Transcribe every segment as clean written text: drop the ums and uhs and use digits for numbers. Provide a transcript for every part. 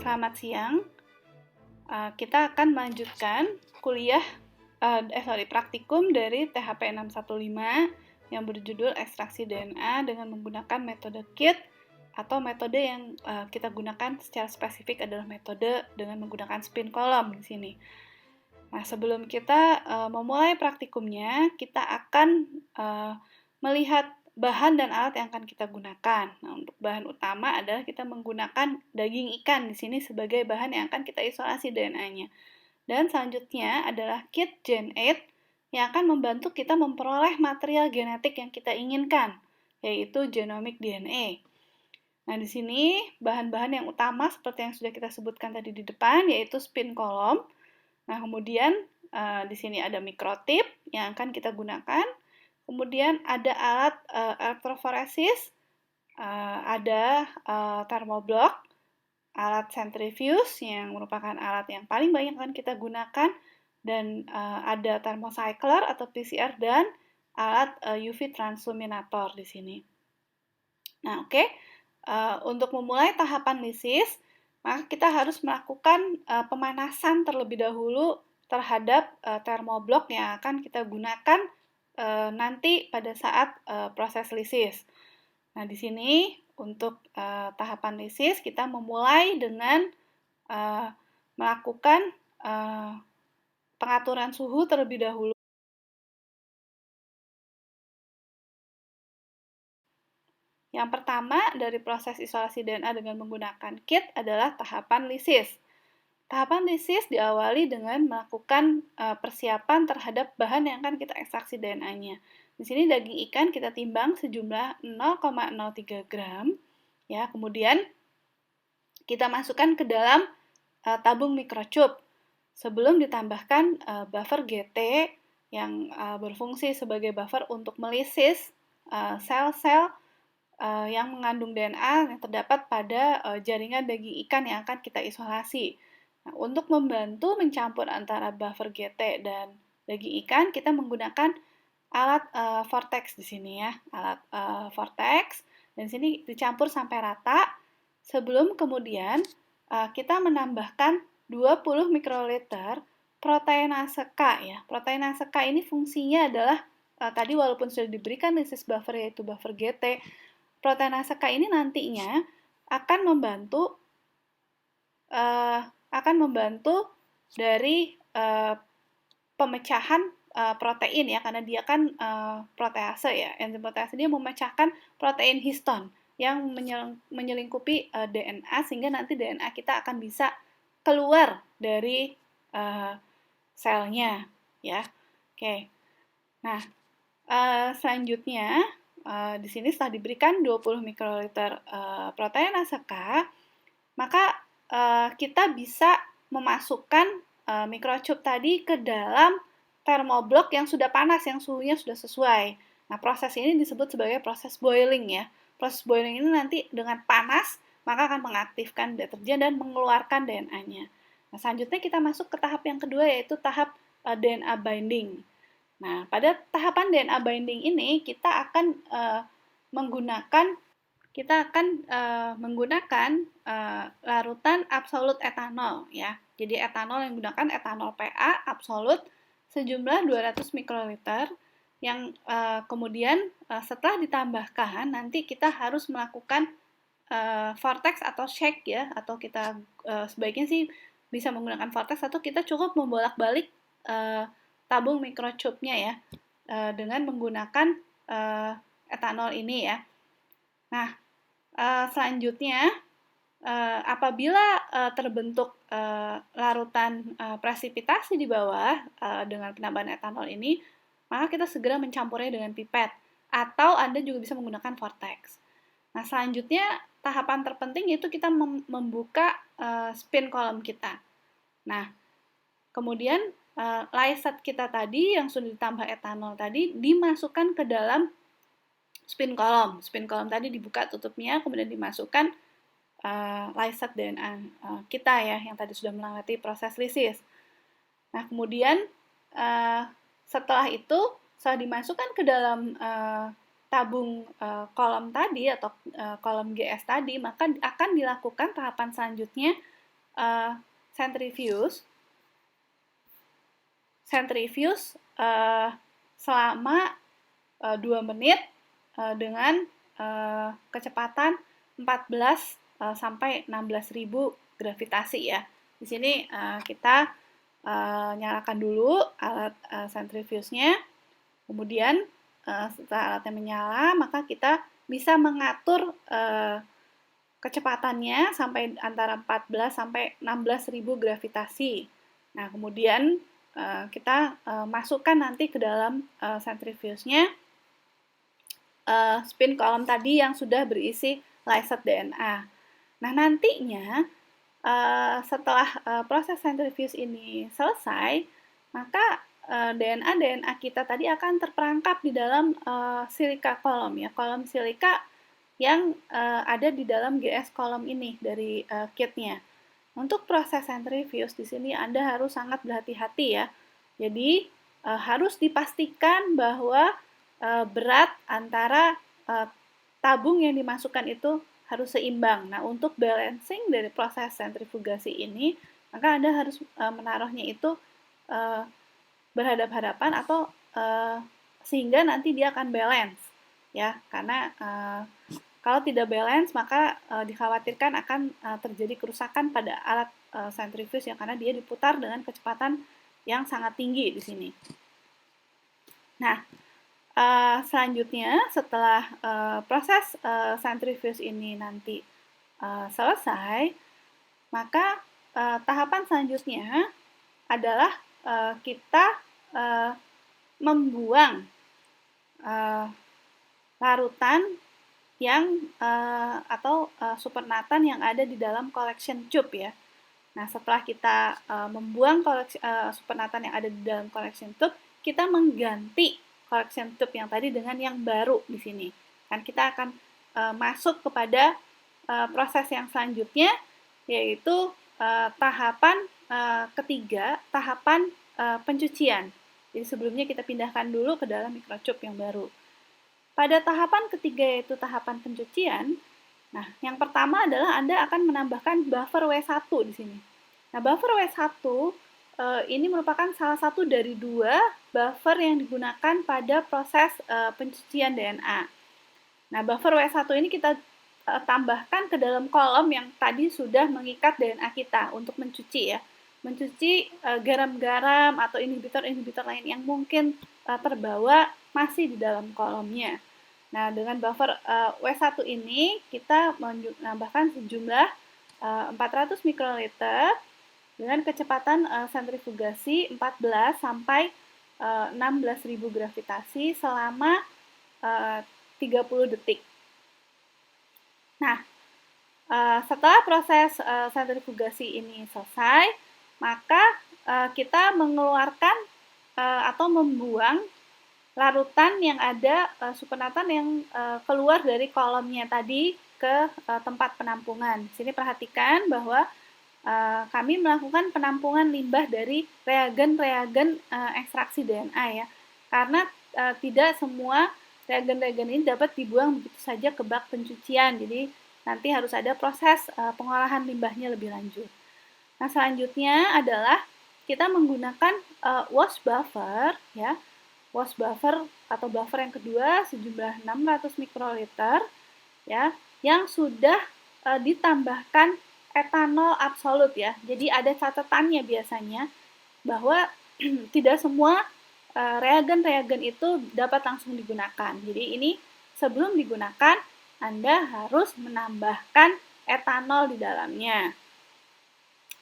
Selamat siang. Kita akan melanjutkan praktikum dari THP 615 yang berjudul ekstraksi DNA dengan menggunakan metode KIT atau metode yang kita gunakan secara spesifik adalah metode dengan menggunakan spin column di sini. Nah, sebelum kita memulai praktikumnya, kita akan melihat bahan dan alat yang akan kita gunakan. Nah, untuk bahan utama adalah kita menggunakan daging ikan di sini sebagai bahan yang akan kita isolasi DNA-nya. Dan selanjutnya adalah kit Gen 8 yang akan membantu kita memperoleh material genetik yang kita inginkan, yaitu genomic DNA. Nah, di sini bahan-bahan yang utama seperti yang sudah kita sebutkan tadi di depan, yaitu spin column. Nah, kemudian di sini ada mikrotip yang akan kita gunakan. Kemudian ada alat elektroforesis, ada thermoblock, alat centrifuge yang merupakan alat yang paling banyak akan kita gunakan, dan ada thermocycler atau PCR dan alat UV transluminator di sini. Nah, oke. Untuk memulai tahapan lisis, maka kita harus melakukan pemanasan terlebih dahulu terhadap thermoblock yang akan kita gunakan nanti pada saat proses lisis. Nah, di sini untuk tahapan lisis kita memulai dengan melakukan pengaturan suhu terlebih dahulu. Yang pertama dari proses isolasi DNA dengan menggunakan KIT adalah tahapan lisis. Tahapan lisis diawali dengan melakukan persiapan terhadap bahan yang akan kita ekstraksi DNA-nya. Di sini daging ikan kita timbang sejumlah 0,03 gram. Ya, kemudian kita masukkan ke dalam tabung microchip sebelum ditambahkan buffer GT yang berfungsi sebagai buffer untuk melisis sel-sel yang mengandung DNA yang terdapat pada jaringan daging ikan yang akan kita isolasi. Nah, untuk membantu mencampur antara buffer GT dan daging ikan, kita menggunakan alat vortex di sini ya, alat vortex, dan sini dicampur sampai rata sebelum kemudian kita menambahkan 20 mikroliter proteinase K ya. Proteinase K ini fungsinya adalah tadi walaupun sudah diberikan lisis buffer yaitu buffer GT, proteinase K ini nantinya akan membantu dari pemecahan protein ya, karena dia kan protease ya. Enzim protease dia memecahkan protein histon yang menyelingkupi DNA sehingga nanti DNA kita akan bisa keluar dari selnya ya. Oke. Nah, selanjutnya di sini setelah diberikan 20 mikroliter proteinase K, maka kita bisa memasukkan microchip tadi ke dalam thermoblock yang sudah panas, yang suhunya sudah sesuai. Nah, proses ini disebut sebagai proses boiling ya. Proses boiling ini nanti dengan panas, maka akan mengaktifkan deterjen dan mengeluarkan DNA-nya. Nah, selanjutnya kita masuk ke tahap yang kedua, yaitu tahap DNA binding. Nah, pada tahapan DNA binding ini kita akan menggunakan larutan absolut etanol ya. Jadi etanol yang digunakan etanol PA absolut sejumlah 200 mikroliter yang kemudian setelah ditambahkan nanti kita harus melakukan vortex atau shake ya, atau kita sebaiknya sih bisa menggunakan vortex atau kita cukup membolak-balik tabung microchipnya ya dengan menggunakan etanol ini ya. Nah, selanjutnya apabila terbentuk larutan presipitasi di bawah dengan penambahan etanol ini, maka kita segera mencampurnya dengan pipet atau Anda juga bisa menggunakan vortex. Nah, selanjutnya tahapan terpenting yaitu kita membuka spin column kita. Nah, kemudian lysate kita tadi yang sudah ditambah etanol tadi dimasukkan ke dalam spin column. Spin column tadi dibuka tutupnya, kemudian dimasukkan lysate DNA kita ya, yang tadi sudah melewati proses lisis. Nah, kemudian setelah itu, setelah dimasukkan ke dalam tabung kolom tadi atau kolom GS tadi, maka akan dilakukan tahapan selanjutnya centrifuge selama 2 menit dengan kecepatan 14 sampai 16.000 gravitasi ya. Di sini kita nyalakan dulu alat centrifuge-nya. Kemudian setelah alatnya menyala, maka kita bisa mengatur kecepatannya sampai antara 14 sampai 16.000 gravitasi. Nah, kemudian kita masukkan nanti ke dalam centrifuge-nya spin column tadi yang sudah berisi lysate DNA. Nah, nantinya setelah proses centrifuge ini selesai, maka DNA kita tadi akan terperangkap di dalam silika column ya, kolom silika yang ada di dalam GS column ini dari kitnya. Untuk proses centrifuge di sini Anda harus sangat berhati-hati ya. Jadi harus dipastikan bahwa berat antara tabung yang dimasukkan itu harus seimbang. Nah, untuk balancing dari proses sentrifugasi ini, maka Anda harus menaruhnya itu berhadap-hadapan atau sehingga nanti dia akan balance ya, karena kalau tidak balance maka dikhawatirkan akan terjadi kerusakan pada alat sentrifuge yang karena dia diputar dengan kecepatan yang sangat tinggi di sini. Nah, selanjutnya setelah proses centrifuge ini nanti selesai, maka tahapan selanjutnya adalah kita membuang larutan yang atau supernatant yang ada di dalam collection tube ya. Nah, setelah kita membuang supernatant yang ada di dalam collection tube, kita mengganti collection tube yang tadi dengan yang baru di sini. Kan kita akan masuk kepada proses yang selanjutnya, yaitu tahapan ketiga, tahapan pencucian. Jadi sebelumnya kita pindahkan dulu ke dalam microchip yang baru. Pada tahapan ketiga yaitu tahapan pencucian, nah yang pertama adalah Anda akan menambahkan buffer W1 di sini. Nah, buffer W1 ini merupakan salah satu dari 2 buffer yang digunakan pada proses pencucian DNA. Nah, buffer W1 ini kita tambahkan ke dalam kolom yang tadi sudah mengikat DNA kita untuk mencuci ya. Mencuci garam-garam atau inhibitor-inhibitor lain yang mungkin terbawa masih di dalam kolomnya. Nah, dengan buffer W1 ini kita menambahkan sejumlah 400 mikroliter dengan kecepatan sentrifugasi 14 sampai 16.000 gravitasi selama 30 detik. Nah, setelah proses sentrifugasi ini selesai, maka kita mengeluarkan atau membuang larutan yang ada supernatant yang keluar dari kolomnya tadi ke tempat penampungan. Di sini perhatikan bahwa kami melakukan penampungan limbah dari reagen-reagen ekstraksi DNA ya, karena tidak semua reagen-reagen ini dapat dibuang begitu saja ke bak pencucian, jadi nanti harus ada proses pengolahan limbahnya lebih lanjut. Nah, selanjutnya adalah kita menggunakan wash buffer ya, wash buffer atau buffer yang kedua sejumlah 600 mikroliter ya, yang sudah ditambahkan etanol absolut ya. Jadi ada catatannya biasanya bahwa tidak semua reagen-reagen itu dapat langsung digunakan. Jadi ini sebelum digunakan Anda harus menambahkan etanol di dalamnya.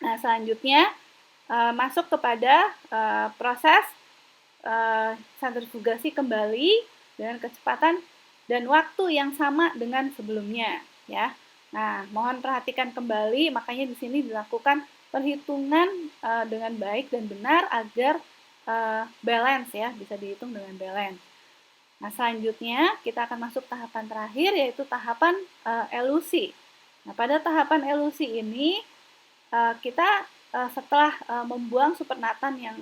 Nah, selanjutnya masuk kepada proses sentrifugasi kembali dengan kecepatan dan waktu yang sama dengan sebelumnya ya. Nah, mohon perhatikan kembali, makanya di sini dilakukan perhitungan dengan baik dan benar agar balance ya, bisa dihitung dengan balance. Nah, selanjutnya kita akan masuk tahapan terakhir yaitu tahapan elusi. Nah, pada tahapan elusi ini kita setelah membuang supernatant yang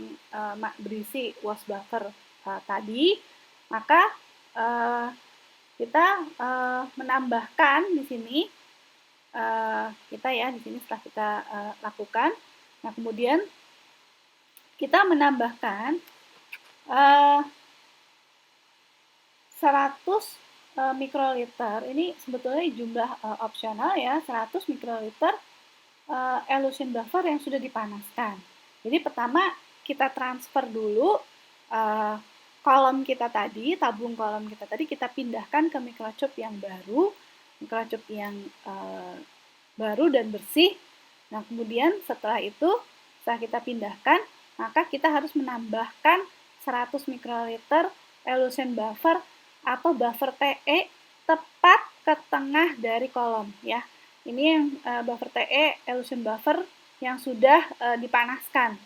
berisi wash buffer tadi, maka kita menambahkan di sini kita ya di sini setelah kita lakukan. Nah, kemudian kita menambahkan 100 mikroliter. Ini sebetulnya jumlah opsional ya, 100 mikroliter elution buffer yang sudah dipanaskan. Jadi pertama kita transfer dulu kolom kita tadi, tabung kolom kita tadi kita pindahkan ke microchip yang baru, microchip yang baru dan bersih. Nah, kemudian setelah itu, setelah kita pindahkan, maka kita harus menambahkan 100 mikroliter elution buffer atau buffer TE tepat ke tengah dari kolom ya. Ini yang buffer TE elution buffer yang sudah dipanaskan.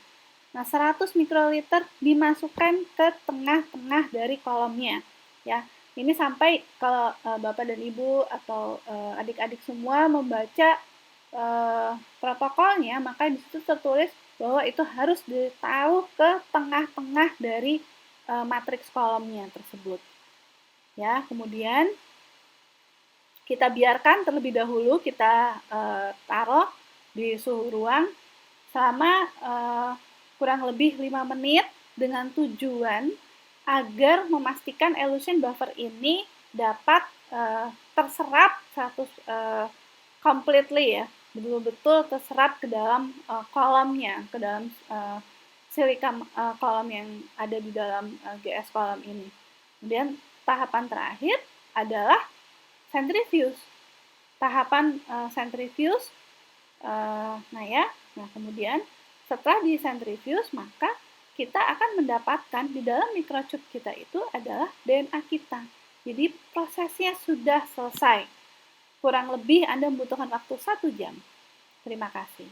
Nah, 100 mikroliter dimasukkan ke tengah-tengah dari kolomnya ya. Ini sampai kalau Bapak dan Ibu atau adik-adik semua membaca protokolnya, maka di situ tertulis bahwa itu harus ditaruh ke tengah-tengah dari matriks kolomnya tersebut. Ya, kemudian kita biarkan terlebih dahulu, kita taruh di suhu ruang selama kurang lebih 5 menit dengan tujuan agar memastikan elution buffer ini dapat terserap 100 completely ya, betul-betul terserap ke dalam kolomnya, ke dalam silika kolom yang ada di dalam GS kolom ini. Kemudian tahapan terakhir adalah centrifuge. Tahapan centrifuge, nah ya, nah kemudian setelah di centrifuge maka kita akan mendapatkan di dalam microchip kita itu adalah DNA kita. Jadi prosesnya sudah selesai. Kurang lebih Anda membutuhkan waktu 1 jam. Terima kasih.